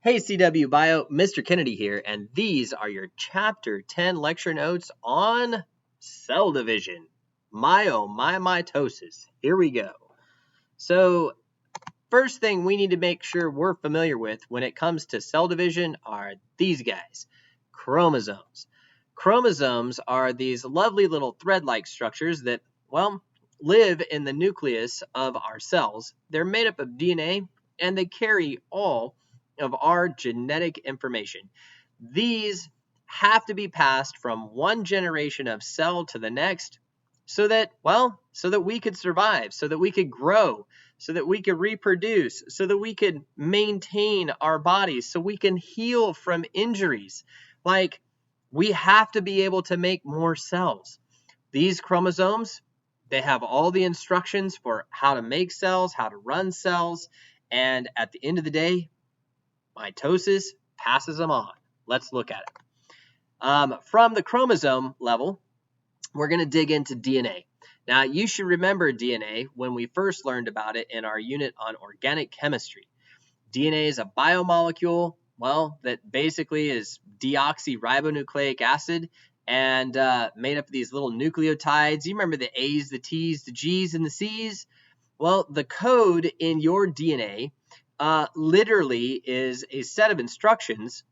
Hey CW Bio, Mr. Kennedy here, and these are your Chapter 10 lecture notes on cell division. Mitosis. Here we go. So, first thing we need to make sure we're familiar with when it comes to cell division are these guys, chromosomes. Chromosomes are these lovely little thread-like structures that, well, live in the nucleus of our cells. They're made up of DNA, and they carry all of our genetic information. These have to be passed from one generation of cell to the next so that we could survive, so that we could grow, so that we could reproduce, so that we could maintain our bodies, so we can heal from injuries. Like, we have to be able to make more cells. These chromosomes, they have all the instructions for how to make cells, how to run cells, and at the end of the day, mitosis passes them on. Let's look at it. From the chromosome level, we're going to dig into DNA. Now, you should remember DNA when we first learned about it in our unit on organic chemistry. DNA is a biomolecule, that basically is deoxyribonucleic acid and made up of these little nucleotides. You remember the A's, the T's, the G's, and the C's? Well, the code in your DNA literally is a set of instructions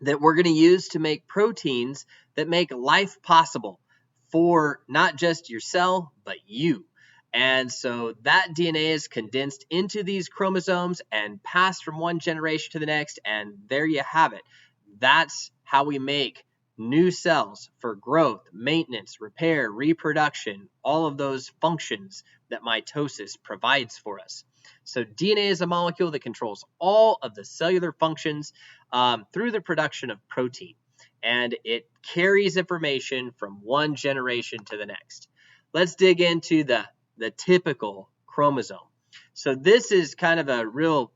that we're going to use to make proteins that make life possible for not just your cell, but you. And so that DNA is condensed into these chromosomes and passed from one generation to the next, and there you have it. That's how we make new cells for growth, maintenance, repair, reproduction, all of those functions that mitosis provides for us. So DNA is a molecule that controls all of the cellular functions through the production of protein, and it carries information from one generation to the next. Let's dig into the typical chromosome. So this is kind of a real,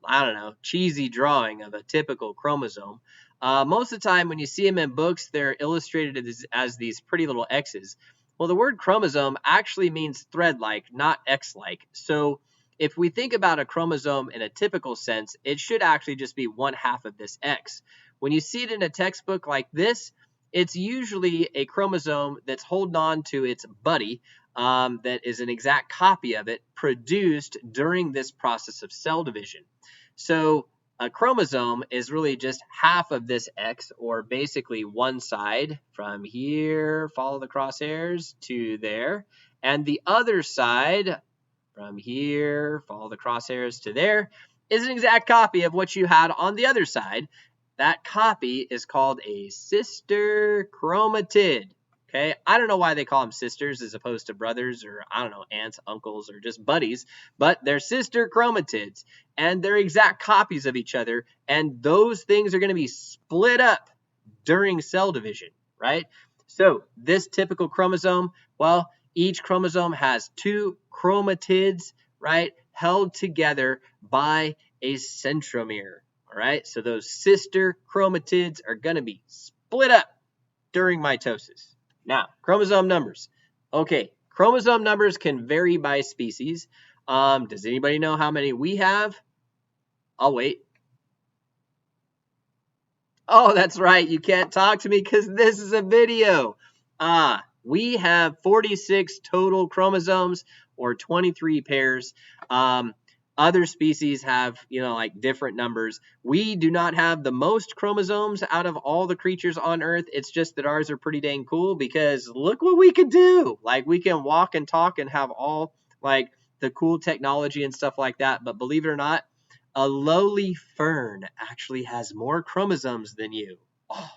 cheesy drawing of a typical chromosome. Most of the time when you see them in books, they're illustrated as these pretty little X's. Well, the word chromosome actually means thread-like, not X-like. So if we think about a chromosome in a typical sense, it should actually just be one half of this X. When you see it in a textbook like this, it's usually a chromosome that's holding on to its buddy that is an exact copy of it produced during this process of cell division. So a chromosome is really just half of this X, or basically one side from here, follow the crosshairs, to there, and the other side from here, follow the crosshairs, to there, is an exact copy of what you had on the other side. That copy is called a sister chromatid. Okay, I don't know why they call them sisters as opposed to brothers, or aunts, uncles, or just buddies, but they're sister chromatids, and they're exact copies of each other, and those things are going to be split up during cell division, right? So this typical chromosome, each chromosome has two chromatids, right, held together by a centromere. All right, so those sister chromatids are going to be split up during mitosis. Now, chromosome numbers. Okay, chromosome numbers can vary by species. Does anybody know how many we have? I'll wait. Oh, that's right. You can't talk to me because this is a video. We have 46 total chromosomes, or 23 pairs. Other species have, different numbers. We do not have the most chromosomes out of all the creatures on Earth. It's just that ours are pretty dang cool because look what we can do. Like, we can walk and talk and have all, the cool technology and stuff like that. But believe it or not, a lowly fern actually has more chromosomes than you. Oh.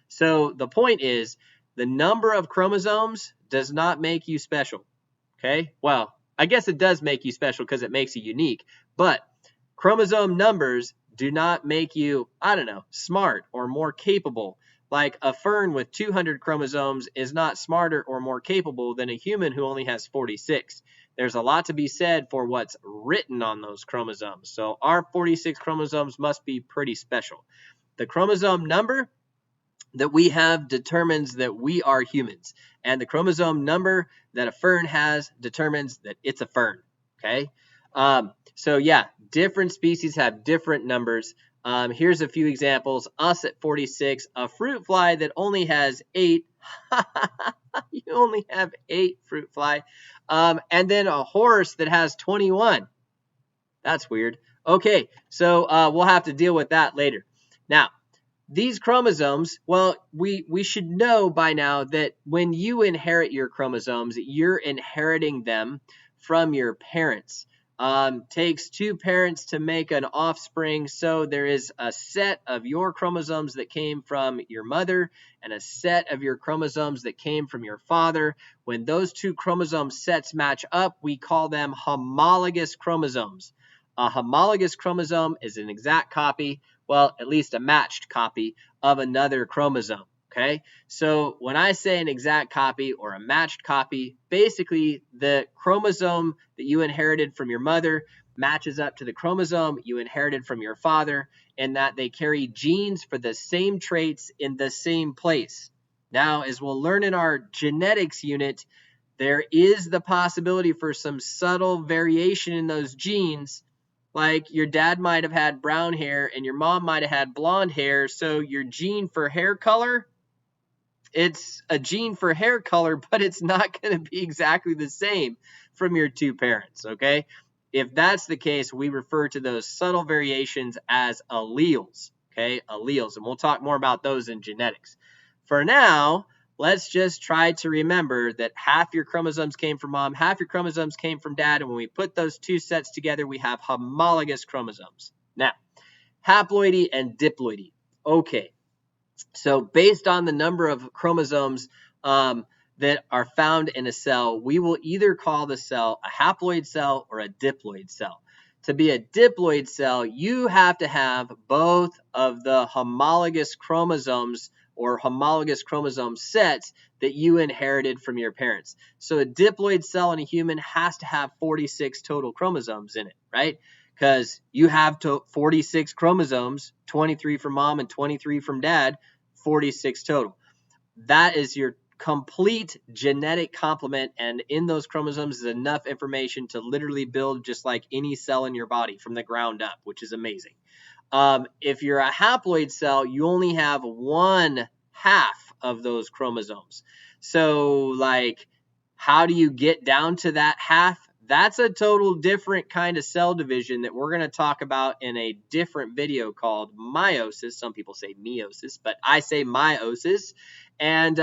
So the point is, the number of chromosomes does not make you special. Okay? Well, I guess it does make you special because it makes you unique, but chromosome numbers do not make you, smart or more capable. Like a fern with 200 chromosomes is not smarter or more capable than a human who only has 46. There's a lot to be said for what's written on those chromosomes. So our 46 chromosomes must be pretty special. The chromosome number that we have determines that we are humans, and the chromosome number that a fern has determines that it's a fern. Okay. So yeah, different species have different numbers. Here's a few examples. Us at 46, a fruit fly that only has 8. You only have 8 fruit fly. And then a horse that has 21. That's weird. Okay, so we'll have to deal with that later. Now, these chromosomes, well, we should know by now that when you inherit your chromosomes, you're inheriting them from your parents. Takes 2 parents to make an offspring, so there is a set of your chromosomes that came from your mother and a set of your chromosomes that came from your father. When those 2 chromosome sets match up, we call them homologous chromosomes. A homologous chromosome is an exact copy, well, at least a matched copy of another chromosome, okay? So when I say an exact copy or a matched copy, basically the chromosome that you inherited from your mother matches up to the chromosome you inherited from your father, and that they carry genes for the same traits in the same place. Now, as we'll learn in our genetics unit, there is the possibility for some subtle variation in those genes. Like your dad might have had brown hair and your mom might have had blonde hair. So your gene for hair color, it's a gene for hair color, but it's not going to be exactly the same from your 2 parents, okay? If that's the case, we refer to those subtle variations as alleles, okay? Alleles, and we'll talk more about those in genetics. For now, let's just try to remember that half your chromosomes came from mom, half your chromosomes came from dad, and when we put those 2 sets together, we have homologous chromosomes. Now, haploidy and diploidy. Okay, so based on the number of chromosomes that are found in a cell, we will either call the cell a haploid cell or a diploid cell. To be a diploid cell, you have to have both of the homologous chromosomes or homologous chromosome sets that you inherited from your parents. So a diploid cell in a human has to have 46 total chromosomes in it, right? Because you have 46 chromosomes, 23 from mom and 23 from dad, 46 total. That is your complete genetic complement, and in those chromosomes is enough information to literally build just like any cell in your body from the ground up, which is amazing. If you're a haploid cell, you only have 1/2 of those chromosomes. So, like, how do you get down to that half? That's a total different kind of cell division that we're going to talk about in a different video called meiosis. Some people say meiosis, but I say meiosis. And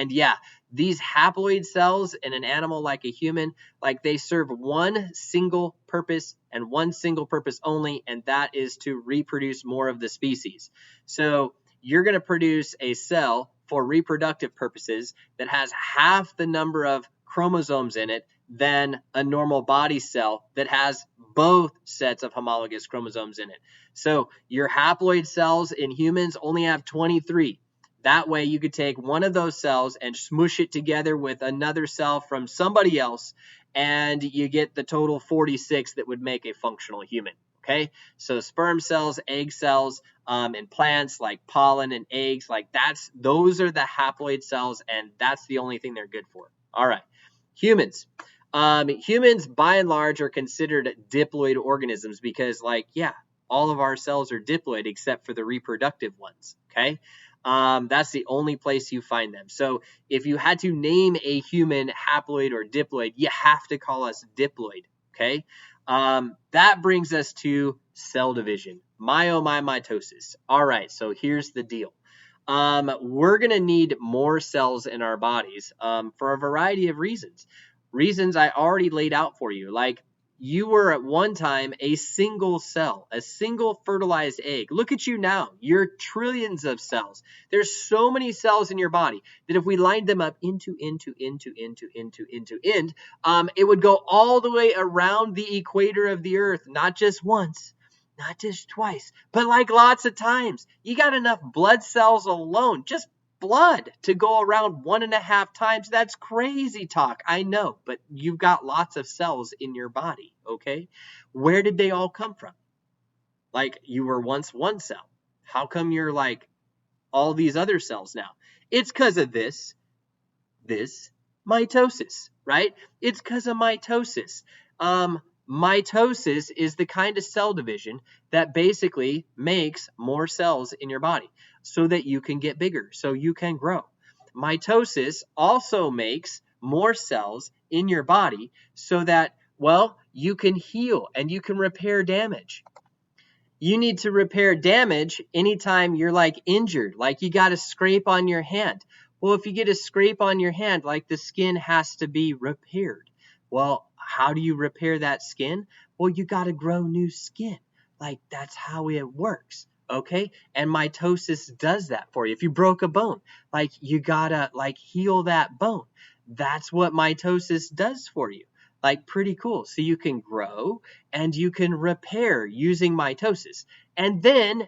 yeah, these haploid cells in an animal like a human, like they serve one single purpose and one single purpose only, and that is to reproduce more of the species. So you're going to produce a cell for reproductive purposes that has half the number of chromosomes in it than a normal body cell that has both sets of homologous chromosomes in it. So your haploid cells in humans only have 23. That way you could take one of those cells and smush it together with another cell from somebody else, and you get the total 46 that would make a functional human. Okay, so sperm cells, egg cells, in plants like pollen and eggs, like those are the haploid cells, and that's the only thing they're good for. All right, humans. Humans, by and large, are considered diploid organisms because, like, yeah, all of our cells are diploid except for the reproductive ones, okay? That's the only place you find them. So if you had to name a human haploid or diploid, you have to call us diploid, okay? That brings us to cell division, mitosis. All right, so here's the deal. We're going to need more cells in our bodies for a variety of reasons. Reasons I already laid out for you, like you were at one time a single cell, a single fertilized egg. Look at you now. You're trillions of cells. There's so many cells in your body that if we lined them up end, it would go all the way around the equator of the earth, not just once, not just twice, but like lots of times. You got enough blood cells alone, just blood, to go around 1.5 times. That's crazy talk, I know, but you've got lots of cells in your body, okay? Where did they all come from? Like, you were once one cell. How come you're like all these other cells now? It's because of this mitosis, right? It's because of mitosis. Mitosis is the kind of cell division that basically makes more cells in your body so that you can get bigger, so you can grow. Mitosis also makes more cells in your body so that, well, you can heal and you can repair damage. You need to repair damage anytime you're like injured, like you got a scrape on your hand. Well, if you get a scrape on your hand, like the skin has to be repaired. Well, how do you repair that skin? Well, you got to grow new skin. Like that's how it works. Okay? And mitosis does that for you. If you broke a bone, like you got to like heal that bone. That's what mitosis does for you. Like pretty cool. So you can grow and you can repair using mitosis. And then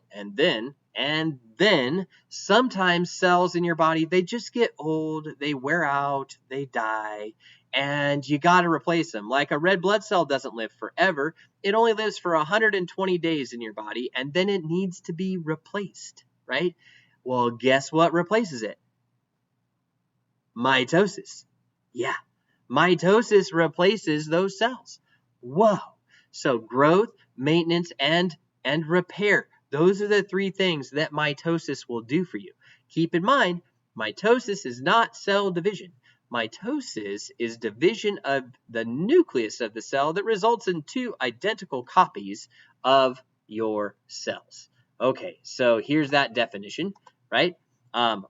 sometimes cells in your body, they just get old, they wear out, they die, and you got to replace them. Like a red blood cell doesn't live forever. It only lives for 120 days in your body, and then it needs to be replaced, right? Well, guess what replaces it? Mitosis. Yeah. Mitosis replaces those cells. Whoa. So growth, maintenance, and repair. Those are the three things that mitosis will do for you. Keep in mind, mitosis is not cell division. Mitosis is division of the nucleus of the cell that results in two identical copies of your cells. Okay, so here's that definition, right?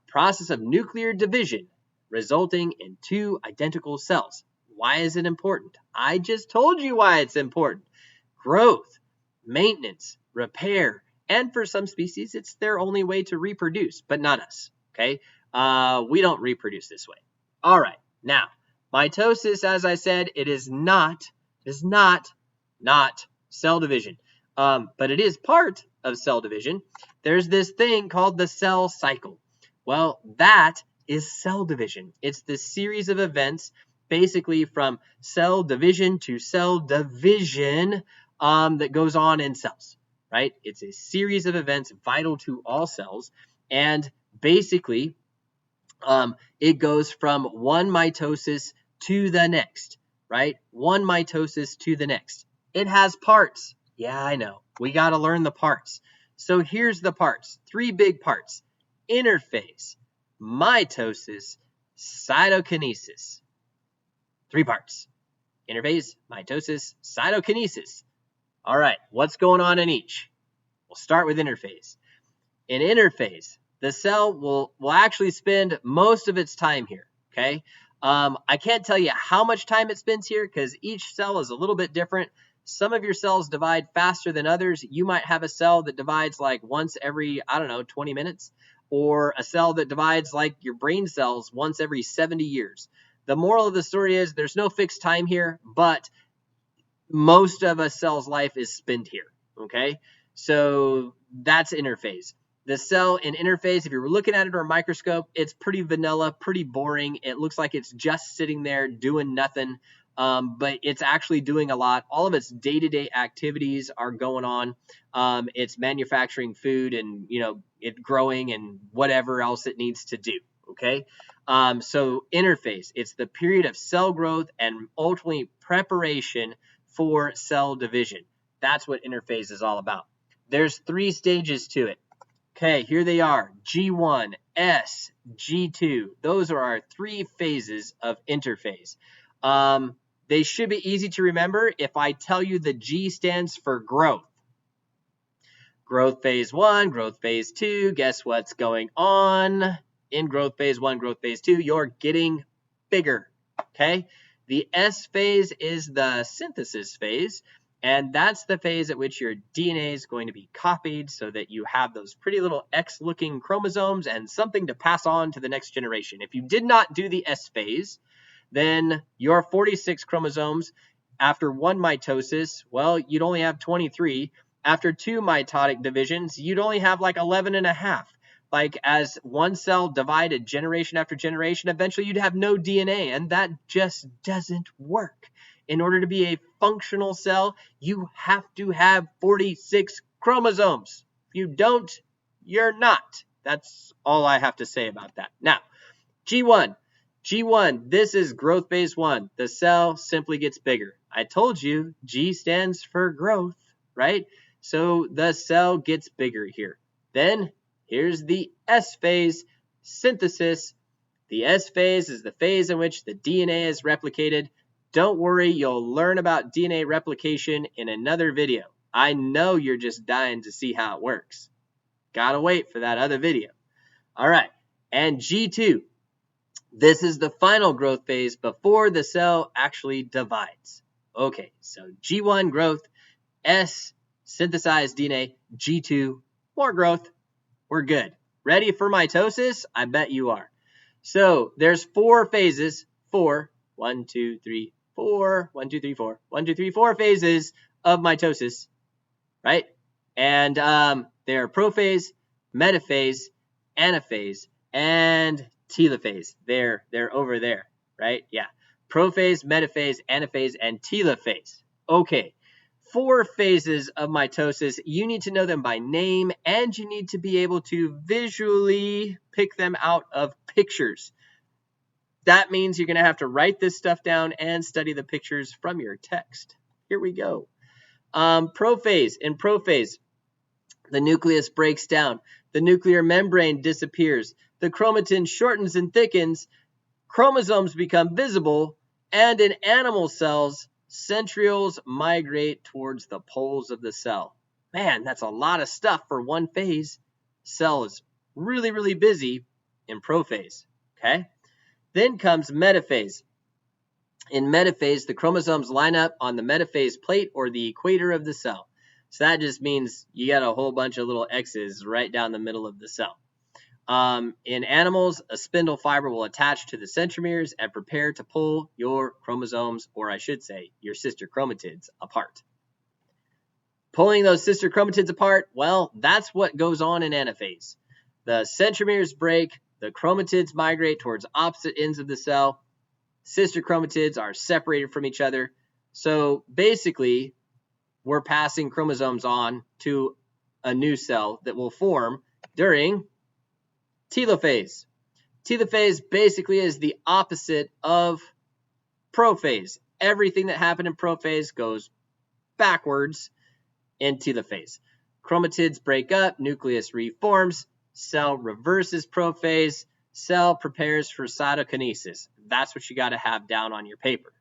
Process of nuclear division resulting in two identical cells. Why is it important? I just told you why it's important. Growth, maintenance, repair, and for some species, it's their only way to reproduce, but not us, okay? We don't reproduce this way. All right, now, mitosis, as I said, it is not cell division, but it is part of cell division. There's this thing called the cell cycle. Well, that is cell division. It's the series of events basically from cell division to cell division that goes on in cells, right? It's a series of events vital to all cells, and basically it goes from one mitosis to the next, right? One mitosis to the next. It has parts. Yeah, I know. We got to learn the parts. So here's the parts. Three big parts. Interphase, mitosis, cytokinesis. Three parts. Interphase, mitosis, cytokinesis. All right, what's going on in each? We'll start with interphase. In interphase, the cell will actually spend most of its time here, okay? I can't tell you how much time it spends here because each cell is a little bit different. Some of your cells divide faster than others. You might have a cell that divides like once every, 20 minutes, or a cell that divides like your brain cells once every 70 years. The moral of the story is there's no fixed time here, but most of a cell's life is spent here, okay? So that's interphase. The cell in interphase, if you were looking at it under a microscope, it's pretty vanilla, pretty boring. It looks like it's just sitting there doing nothing, but it's actually doing a lot. All of its day-to-day activities are going on. It's manufacturing food and, it growing and whatever else it needs to do, okay? So interphase, it's the period of cell growth and ultimately preparation for cell division. That's what interphase is all about. There's three stages to it. Okay, here they are. G1, S, G2. Those are our three phases of interphase. They should be easy to remember if I tell you the G stands for growth. Growth phase 1, growth phase 2. Guess what's going on? In growth phase 1, growth phase 2, you're getting bigger. Okay? The S phase is the synthesis phase. And that's the phase at which your DNA is going to be copied so that you have those pretty little X-looking chromosomes and something to pass on to the next generation. If you did not do the S phase, then your 46 chromosomes, after one mitosis, well, you'd only have 23. After two mitotic divisions, you'd only have like 11 and a half. Like as one cell divided generation after generation, eventually you'd have no DNA, and that just doesn't work. In order to be a functional cell, you have to have 46 chromosomes. If you don't, you're not. That's all I have to say about that. Now, G1. G1, this is growth phase 1. The cell simply gets bigger. I told you G stands for growth, right? So the cell gets bigger here. Then here's the S phase, synthesis. The S phase is the phase in which the DNA is replicated. Don't worry, you'll learn about DNA replication in another video. I know you're just dying to see how it works. Gotta wait for that other video. All right, and G2. This is the final growth phase before the cell actually divides. Okay, so G1, growth, S, synthesized DNA, G2, more growth. We're good. Ready for mitosis? I bet you are. So there's 4 phases, 4, 1, 2, 3, 4, 1, 2, 3, 4, 1, 2, 3, 4 phases of mitosis, right? And they're prophase, metaphase, anaphase, and telophase. They're over there, right? Yeah. Prophase, metaphase, anaphase, and telophase. Okay. 4 phases of mitosis. You need to know them by name, and you need to be able to visually pick them out of pictures. That means you're going to have to write this stuff down and study the pictures from your text. Here we go. Prophase. In prophase, the nucleus breaks down. The nuclear membrane disappears. The chromatin shortens and thickens. Chromosomes become visible. And in animal cells, centrioles migrate towards the poles of the cell. Man, that's a lot of stuff for one phase. Cell is really, really busy in prophase. Okay? Then comes metaphase. In metaphase, the chromosomes line up on the metaphase plate or the equator of the cell. So that just means you got a whole bunch of little X's right down the middle of the cell. In animals, a spindle fiber will attach to the centromeres and prepare to pull your chromosomes, or I should say, your sister chromatids, apart. Pulling those sister chromatids apart, well, that's what goes on in anaphase. The centromeres break, the chromatids migrate towards opposite ends of the cell. Sister chromatids are separated from each other. So basically, we're passing chromosomes on to a new cell that will form during telophase. Telophase basically is the opposite of prophase. Everything that happened in prophase goes backwards in telophase. Chromatids break up, nucleus reforms, cell reverses prophase, cell prepares for cytokinesis. That's what you got to have down on your paper.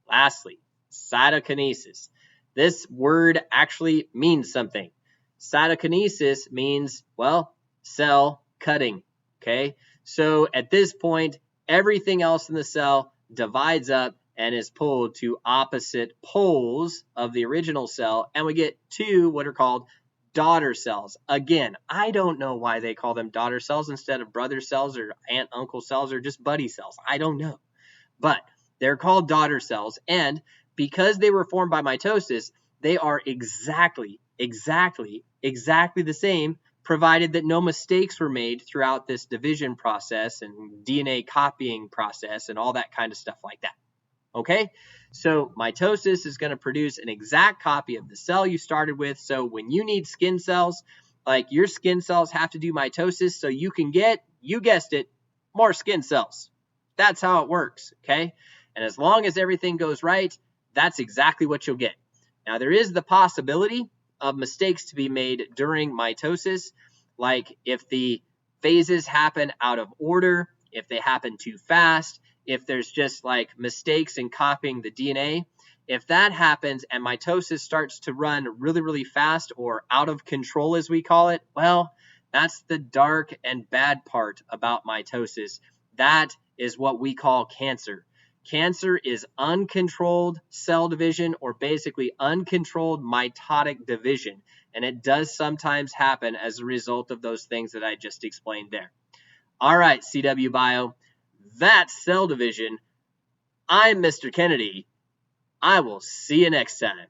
Lastly, cytokinesis. This word actually means something. Cytokinesis means, well, cell cutting. Okay, so at this point, everything else in the cell divides up and is pulled to opposite poles of the original cell, and we get 2 what are called daughter cells. Again, I don't know why they call them daughter cells instead of brother cells or aunt, uncle cells or just buddy cells. I don't know. But they're called daughter cells, and because they were formed by mitosis, they are exactly the same, provided that no mistakes were made throughout this division process and DNA copying process and all that kind of stuff like that. Okay, so mitosis is going to produce an exact copy of the cell you started with. So when you need skin cells, like your skin cells have to do mitosis so you can get, you guessed it, more skin cells. That's how it works, okay? And as long as everything goes right, that's exactly what you'll get. Now, there is the possibility of mistakes to be made during mitosis, like if the phases happen out of order, if they happen too fast, if there's just like mistakes in copying the DNA. If that happens and mitosis starts to run really, really fast or out of control, as we call it, well, that's the dark and bad part about mitosis. That is what we call cancer. Cancer is uncontrolled cell division, or basically uncontrolled mitotic division. And it does sometimes happen as a result of those things that I just explained there. All right, CW Bio, that's cell division. I'm Mr. Kennedy. I will see you next time.